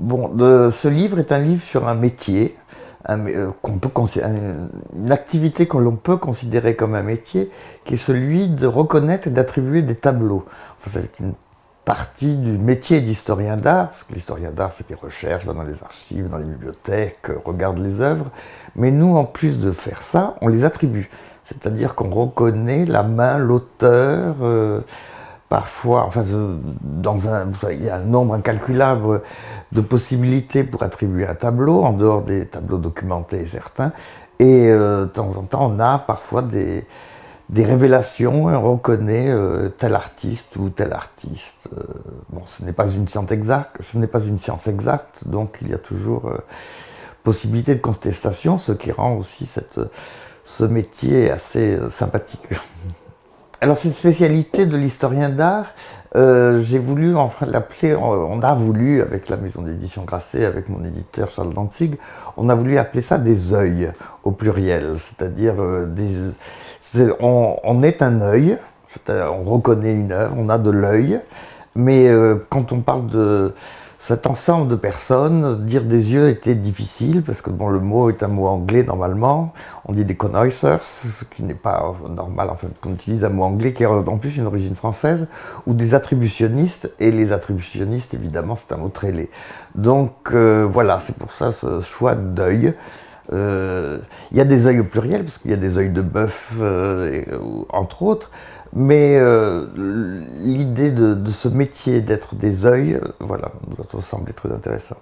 Bon, ce livre est un livre sur un métier, une activité que l'on peut considérer comme un métier, qui est celui de reconnaître et d'attribuer des tableaux. Enfin, c'est une partie du métier d'historien d'art, parce que l'historien d'art fait des recherches, va dans les archives, dans les bibliothèques, regarde les œuvres, mais nous, en plus de faire ça, on les attribue. C'est-à-dire qu'on reconnaît la main, l'auteur, parfois, enfin, il y a un nombre incalculable de possibilités pour attribuer un tableau, en dehors des tableaux documentés certains, et de temps en temps, on a parfois des révélations, et on reconnaît tel artiste ou tel artiste. Bon, ce n'est pas une science exacte, donc il y a toujours possibilité de contestation, ce qui rend aussi ce métier assez sympathique. Alors c'est une spécialité de l'historien d'art, j'ai voulu enfin l'appeler, on a voulu avec la maison d'édition Grasset, avec mon éditeur Charles Dantzig, on a voulu appeler ça des œils au pluriel, c'est-à-dire on est un œil, on reconnaît une œuvre, on a de l'œil, mais quand on parle de cet ensemble de personnes, dire des yeux était difficile, parce que bon, le mot est un mot anglais normalement, on dit des connoisseurs, ce qui n'est pas normal, enfin, qu'on utilise un mot anglais qui a en plus une origine française, ou des attributionnistes, et les attributionnistes, évidemment, c'est un mot très laid. Donc voilà, c'est pour ça ce choix d'œil. Il y a des œils au pluriel, parce qu'il y a des œils de bœuf, entre autres, mais l'idée de ce métier d'être des œils, voilà, nous semble très intéressant.